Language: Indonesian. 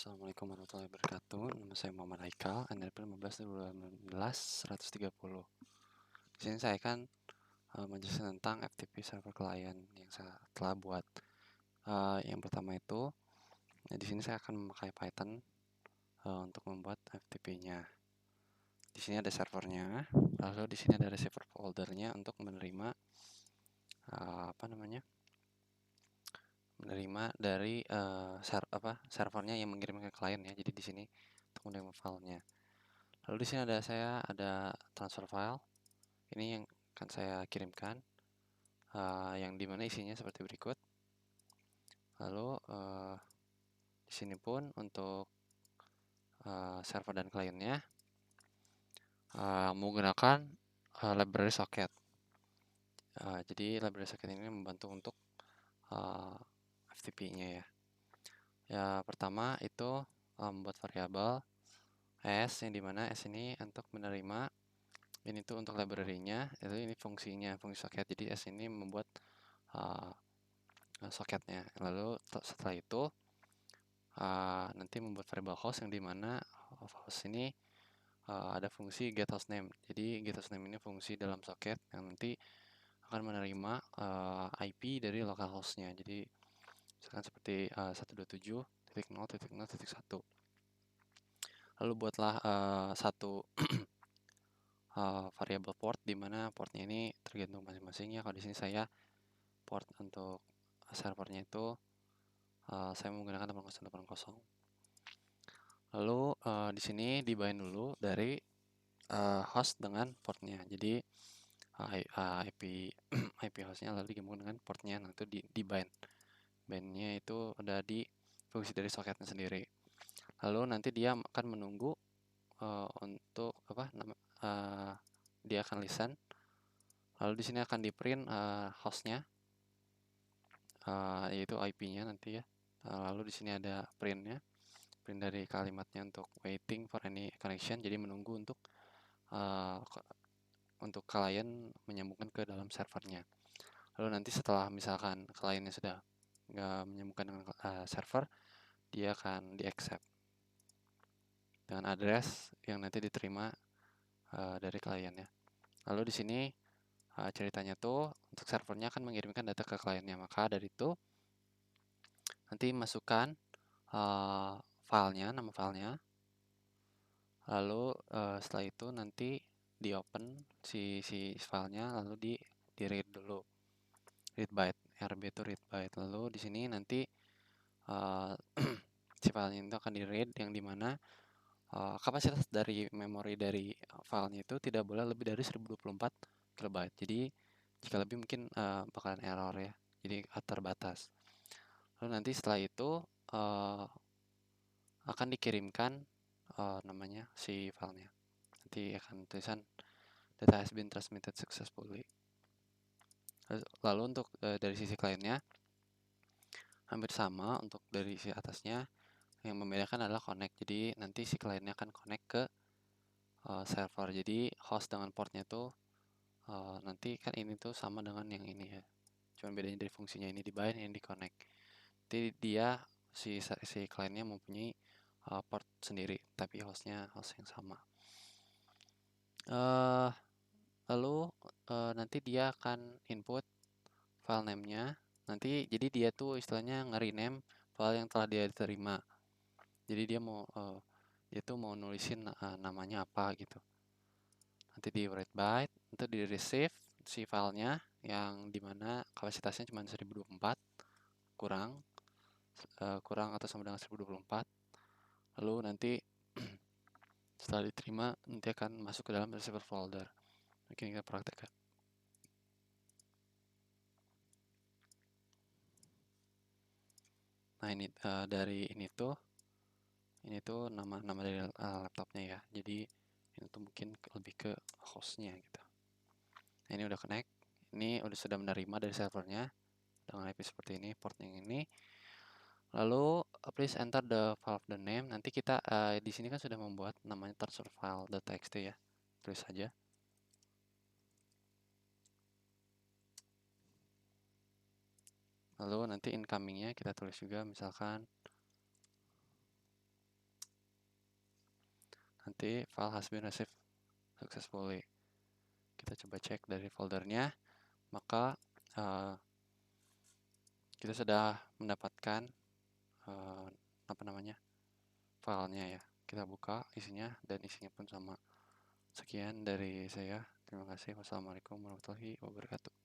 Assalamualaikum warahmatullahi wabarakatuh. Nama saya Muhammad Haikal, NRP 15/2019/130. Di sini saya akan menjelaskan tentang FTP server client yang saya telah buat. Yang pertama itu, di sini saya akan memakai Python untuk membuat FTP-nya. Di sini ada servernya, lalu di sini ada receiver foldernya untuk menerima dari servernya yang mengirim ke klien ya. Jadi di sini untuk menerima filenya. Lalu di sini ada transfer file. Ini yang akan saya kirimkan, yang dimana isinya seperti berikut. Lalu di sini pun untuk server dan kliennya menggunakan library socket. Jadi library socket ini membantu untuk FTP-nya ya. Ya pertama itu membuat variabel s, yang dimana s ini untuk menerima, ini tuh untuk library-nya, itu ini fungsi socket. Jadi s ini membuat soketnya. Lalu setelah itu nanti membuat variable host, yang dimana host ini ada fungsi get hostname. Jadi get hostname ini fungsi dalam soket yang nanti akan menerima IP dari localhost-nya. Jadi misalkan seperti 127.0.0.1. Lalu buatlah satu variable port, di mana portnya ini tergantung masing-masingnya. Kalau di sini saya port untuk servernya itu saya menggunakan 8080. Lalu di sini dibind dulu dari host dengan portnya. Jadi IP hostnya lalu digabung dengan portnya, nah itu dibind. Bindnya itu udah di fungsi dari soketnya sendiri. Lalu nanti dia akan menunggu untuk dia akan listen. Lalu di sini akan di print hostnya, yaitu IP-nya nanti ya. Lalu di sini ada printnya, print dari kalimatnya untuk waiting for any connection. Jadi menunggu untuk klien menyambungkan ke dalam servernya. Lalu nanti setelah misalkan kliennya sudah nggak menyambungkan dengan server, dia akan di-accept dengan address yang nanti diterima dari kliennya. Lalu di sini ceritanya tuh untuk servernya akan mengirimkan data ke kliennya. Maka dari itu nanti masukkan filenya, nama filenya. Lalu setelah itu nanti di open si filenya, lalu di read dulu, read byte, RB itu read byte. Lalu di sini nanti si filenya itu akan di read, yang dimana kapasitas dari memori dari filenya itu tidak boleh lebih dari 1024 KB. Jadi jika lebih mungkin bakalan error ya, jadi terbatas. Lalu nanti setelah itu akan dikirimkan namanya si filenya. Nanti akan tulisan data has been transmitted successfully. Lalu untuk dari sisi kliennya hampir sama. Untuk dari sisi atasnya yang membedakan adalah connect. Jadi nanti si kliennya akan connect ke server. Jadi host dengan portnya tuh nanti kan ini tuh sama dengan yang ini ya. Cuma bedanya dari fungsinya, ini di bind, ini di connect. Jadi dia si kliennya mempunyai port sendiri, tapi hostnya host yang sama. Lalu nanti dia akan input file name-nya. Nanti jadi dia tuh istilahnya nge-rename file yang telah dia terima. Jadi dia mau nulisin namanya apa gitu. Nanti di write byte, nanti di receive si filenya yang dimana kapasitasnya cuma 1024 kurang atau sama dengan 1024. Lalu nanti setelah diterima nanti akan masuk ke dalam receiver folder. Mungkin kita praktekkan. Nah ini dari ini tuh nama dari laptopnya ya. Jadi ini tuh mungkin lebih ke hostnya gitu. Nah ini udah connect, ini sudah menerima dari servernya dengan IP seperti ini, port yang ini. Lalu please enter the file of the name. Nanti kita di sini kan sudah membuat namanya transfer file.txt ya. Tulis saja. Lalu nanti incomingnya kita tulis juga, misalkan nanti file has been received successfully. Kita coba cek dari foldernya, maka kita sudah mendapatkan filenya ya. Kita buka isinya, dan isinya pun sama. Sekian dari saya. Terima kasih. Wassalamualaikum warahmatullahi wabarakatuh.